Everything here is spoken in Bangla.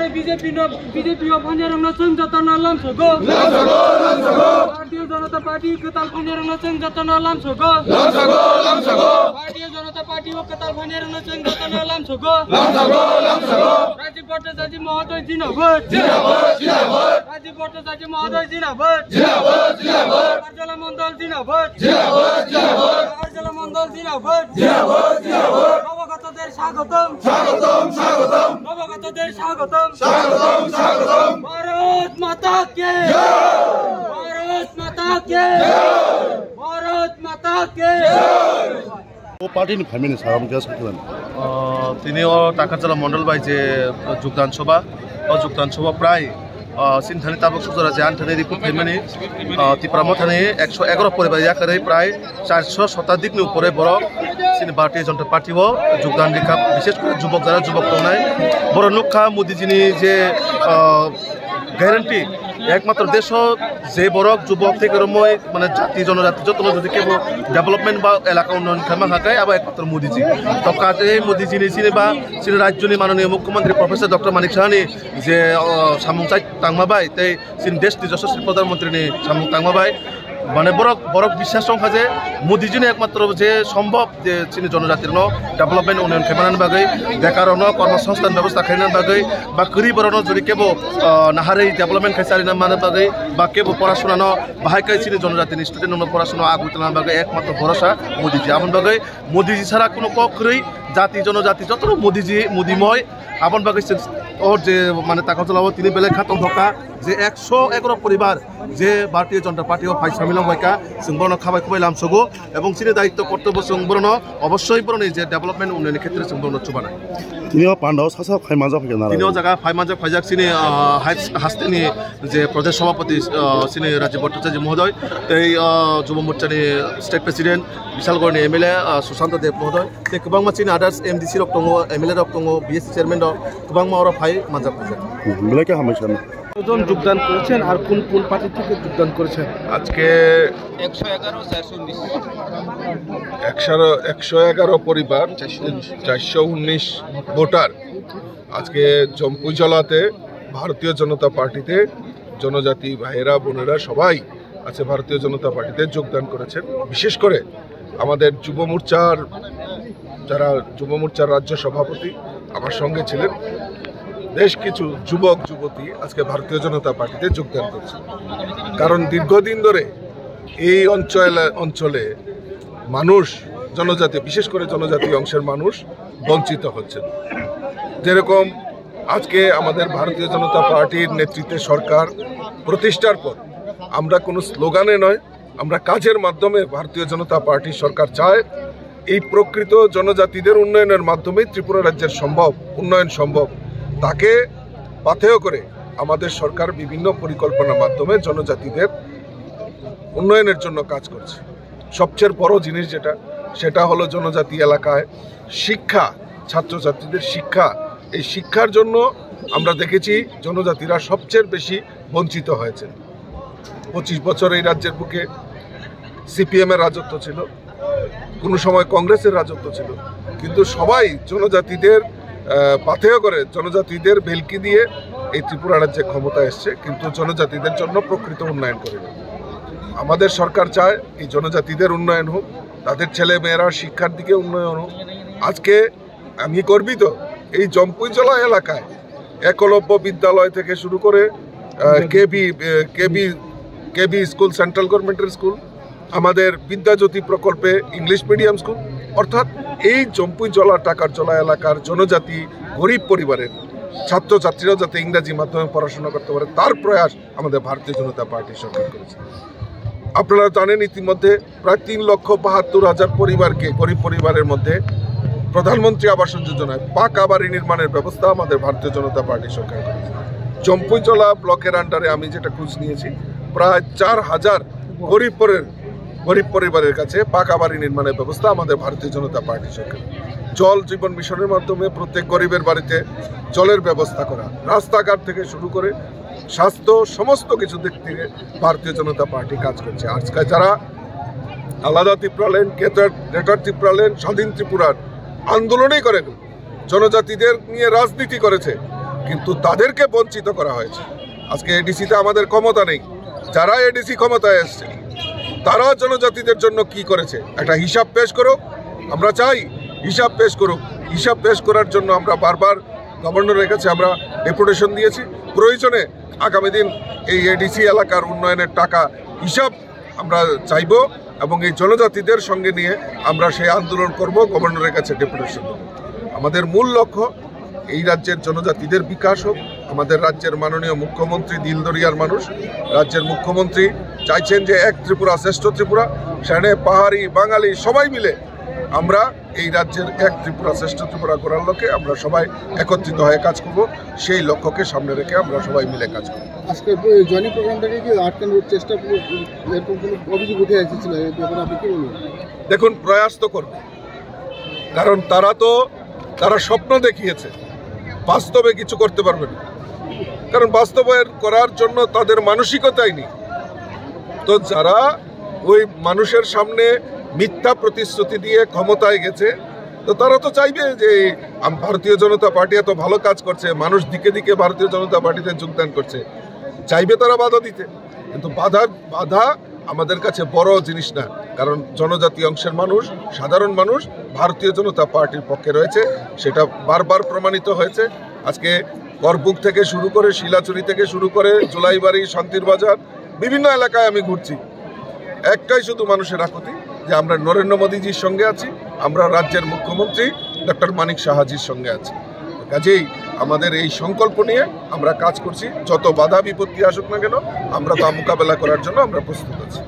बीजेपी भारतीय जनता पार्टी कताल फनेरंग संघ जतन लामसोगो भारतीय जनता पार्टी को कताल फनेरंग संघ जतन लामसोगो राजीव भट्टाचार्य महोदय जिन्दाबाद राजीव भट्टाचार्य महोदय जिन्दाबाद अर्जुला मण्डल जिन्दाबाद अर्जुला मण्डल जिन्दाबाद नवगतদের স্বাগতম স্বাগতম স্বাগতম নবগতদের স্বাগতম স্বাগতম স্বাগতম ভারত মাতা কে জয় भारत माता के भारत माता के पार्टी फैमिली साहब क्या सकते टाकाचला मंडल बाई जे योगदान सभा और योगदान सभा प्राय सिंथानी ताबक सुजरा जान थाने रिपोर्ट फैमिली तिप्राम थाने 111 परिवार याकरे प्राय 400 शताधिक ऊपर बर भारतीय जनता पार्टी योगदान रेखा विशेष कर युवक जरा युवक दौनाय बर नुखा मोदीजी जे ग्यारंटी एकमात्र देश जे बरक युवक थे मैं मैं जाति जनजाति जो যদি কেবল डेवलपमेंट বা এলাকা উন্নয়ন খামা থাকায় আবার একমাত্র মোদীজি তো কাজে মোদীজি চিনি বা চিনি রাজ্যনি মাননীয় মুখ্যমন্ত্রী প্রফেসর ডক্টর মানিক সাহানি যে সামুংচাই তাংমাবাই তাই চিনি দেশনি যশস্বী প্রধানমন্ত্রী সামুং তাংমাবাই মানে বরক বিশ্বাস সংখ্যা যে মোদীজি একমাত্র যে সম্ভব যে চিনি জনজাতির डेवलपमेंट उन्नयन खेमानानि बागै बेकार कर्मसंस्थान व्यवस्था खायनानि बागै बा गरीबरनो जुदि केबो नाहारै डेवलपमेंट खायसारिना माने बागै बा केबो पढ़ाशोना बाहायकाय चिनि जनजातिनि स्टुडेन्टनो पढ़ाशोना आगुतलानि बागै एकमात्र भरोसा मोदीजी आमन बागै मोदीजी छाड़ा कोनो कखरै जाति जनजाति जत मोदीजी मोदीमय आमन बागै और जे माने ताका चलाबो तिनि बेले खातम धका जे 111 परिवार जे भारतीय जनता पार्टी फाइ सामिल हयका जोंबरनो खाबाय खुबाय लामसगो एवं चिनि दायित्व कर्तव्य जोंबरनो अवश्य बरनो जे डेवलपमेंट उन्नयन क्षेत्र जोंबरनो चुबानाय तिनिও पांडाव सासा फाइमाजा फैना तिनिও जागा फाइमाजा फाइजाक सिनि हास्तेनि जे प्रदेश सभापति सिनि राजीव भट्टाचार्य महोदय এই যুব মোর্চাनि स्टेट प्रेसिडेंट विशालगढ़नि एमएलए सुशांत देव महोदय ते गोबां मानसिनि आदार्स एमडीसी रक दङ एमएलए रक दङ बीएससी चेयरमैन दं गोबां मावरा फाइ मानजा फाइजाक बेलेके हामैछन কতজন যোগদান করেছেন আর কোন কোন পার্টি থেকে যোগদান করেছেন আজকে 111 পরিবার 419 ভোটার আজকে জম্পুজলাতে ভারতীয় জনতা পার্টিতে জনজাতি ভাইয়েরা বোনেরা সবাই আছে ভারতীয় জনতা পার্টিতে যোগদান করেছেন বিশেষ করে আমাদের যুব মোর্চার রাজ্য সভাপতি আমার সঙ্গে ছিলেন বেশ কিছু যুবক যুবতী আজকে ভারতীয় জনতা পার্টিতে যোগদান করছে কারণ দীর্ঘদিন ধরে এই অঞ্চলে মানুষ জনজাতি বিশেষ করে জনজাতি অংশের মানুষ বঞ্চিত হচ্ছেন যেরকম আজকে আমাদের ভারতীয় জনতা পার্টির নেতৃত্বে সরকার প্রতিষ্ঠার পর আমরা কোনো স্লোগানে নয় আমরা কাজের মাধ্যমে ভারতীয় জনতা পার্টি সরকার চায় এই প্রকৃত জনজাতিদের উন্নয়নের মাধ্যমে ত্রিপুরা রাজ্যের উন্নয়ন সম্ভব তাকে পাথেয় করে আমাদের সরকার বিভিন্ন পরিকল্পনার মাধ্যমে জনজাতিদের উন্নয়নের জন্য কাজ করছে সবচেয়ে বড় জিনিস সেটা হলো জনজাতি এলাকায় শিক্ষা ছাত্রছাত্রীদের শিক্ষা এই শিক্ষার জন্য আমরা দেখেছি জনজাতিরা সবচেয়ে বেশি বঞ্চিত হয়েছে 25 বছর এই রাজ্যের বুকে সিপিএম এর রাজত্ব ছিল কোনো সময় কংগ্রেসের রাজত্ব ছিল কিন্তু সবাই জনজাতিদের পাথেয় করে জনজাতিদের বেলকি দিয়ে এই ত্রিপুরা রাজ্যে ক্ষমতা এসছে কিন্তু জনজাতিদের জন্য প্রকৃত উন্নয়ন করে আমাদের সরকার চায় এই জনজাতিদের উন্নয়ন হোক তাদের ছেলে মেয়েরা শিক্ষার দিকে উন্নয়ন হোক আজকে আমি গর্বিত এই জম্পুইজলা এলাকায় একলব্য বিদ্যালয় থেকে শুরু করে কেবি স্কুল সেন্ট্রাল গভর্নমেন্টের স্কুল আমাদের বিদ্যাজ্যোতি প্রকল্পে ইংলিশ মিডিয়াম স্কুল অর্থাৎ এই জম্পুইজলা টাকারজলা এলাকার জনজাতি গরিব পরিবারের ছাত্রছাত্রীরাও যাতে ইংরেজি মাধ্যমে পড়াশোনা করতে পারে তার প্রয়াস আমাদের ভারতীয় জনতা পার্টি সরকার করেছে আপনারা জানেন ইতিমধ্যে প্রায় 3,72,000 পরিবারকে গরিব পরিবারের মধ্যে প্রধানমন্ত্রী আবাস যোজনায় পাকা বাড়ি নির্মাণের ব্যবস্থা আমাদের ভারতীয় জনতা পার্টি সরকার করেছে জম্পুইজলা ব্লকের আন্ডারে আমি যেটা খোঁজ নিয়েছি প্রায় 4,000 গরিব পরিবারের কাছে পাকা বাড়ি নির্মাণের ব্যবস্থা আমাদের ভারতীয় জনতা পার্টি সরকার জল জীবন মিশনের মাধ্যমে প্রত্যেক গরিবের বাড়িতে জলের ব্যবস্থা করা রাস্তাঘাট থেকে শুরু করে স্বাস্থ্য সমস্ত কিছু দিক থেকে ভারতীয় জনতা পার্টি কাজ করছে আজকে যারা আলাদা ত্রিপুরাল্যান্ড, গ্রেটার ত্রিপুরাল্যান্ড, স্বাধীন ত্রিপুরার আন্দোলনই করে, জনজাতিদের নিয়ে রাজনীতি করেছে, কিন্তু তাদেরকে বঞ্চিত করা হয়েছে। আজকে এডিসিতে আমাদের ক্ষমতা নেই, যারা এডিসি ক্ষমতায় এসছে তারা জনজাতিদের জন্য কি করেছে একটা হিসাব পেশ করুক। আমরা চাই হিসাব পেশ করুক। হিসাব পেশ করার জন্য আমরা বারবার গভর্নরের কাছে আমরা ডেপুটেশন দিয়েছি। প্রয়োজনে আগামী দিন এই এডিসি এলাকার উন্নয়নের টাকা হিসাব আমরা চাইব এবং এই জনজাতিদের সঙ্গে নিয়ে আমরা সেই আন্দোলন করব, গভর্নরের কাছে ডেপুটেশন দেব। আমাদের মূল লক্ষ্য এই রাজ্যের জনজাতিদের বিকাশ হোক। আমাদের রাজ্যের মাননীয় মুখ্যমন্ত্রী দিলদরিয়ার মানুষ, রাজ্যের মুখ্যমন্ত্রী চাইছেন যে এক ত্রিপুরা শ্রেষ্ঠ ত্রিপুরা, সেখানে পাহাড়ি বাঙালি সবাই মিলে আমরা এই রাজ্যের এক ত্রিপুরা শ্রেষ্ঠ ত্রিপুরা করার লক্ষ্যে আমরা সবাই একত্রিত হয়ে কাজ করব। সেই লক্ষ্যকে সামনে রেখে আমরা সবাই মিলে কাজ করব। আজকে জয়নিং প্রোগ্রামটাকে কি আটকানোর চেষ্টা, এরকম কোনো অভিযোগ উঠে এসেছিল, এই ব্যাপারে আপনি কি বলবেন? দেখুন, প্রয়াস তো করবে, কারণ তারা স্বপ্ন দেখিয়েছে, বাস্তবে কিছু করতে পারবে না, কারণ বাস্তবায়ন করার জন্য তাদের মানসিকতাই নেই। তো যারা ওই মানুষের সামনে মিথ্যা প্রতিশ্রুতি দিয়ে ক্ষমতায় গেছে, তো তারা তো চাইবে যে ভারতীয় জনতা পার্টি এত ভালো কাজ করছে, মানুষ দিকে দিকে ভারতীয় জনতা পার্টিতে যোগদান করছে, চাইবে তারা বাধা দিতে। কিন্তু বাধা আমাদের কাছে বড় জিনিস না, কারণ জনজাতি অংশের মানুষ, সাধারণ মানুষ ভারতীয় জনতা পার্টির পক্ষে রয়েছে, সেটা বারবার প্রমাণিত হয়েছে। আজকে করবুক থেকে শুরু করে, শিলাচুরি থেকে শুরু করে, জুলাইবাড়ি, শান্তির বাজার, বিভিন্ন এলাকায় আমি ঘুরছি, একটাই শুধু মানুষের আকুতি যে আমরা নরেন্দ্র মোদীজির সঙ্গে আছি, আমরা রাজ্যের মুখ্যমন্ত্রী ডক্টর মানিক সাহাজির সঙ্গে আছি। কাজেই আমাদের এই সংকল্প নিয়ে আমরা কাজ করছি, যত বাধা বিপত্তি আসুক না কেন আমরা তা মোকাবেলা করার জন্য আমরা প্রস্তুত আছি।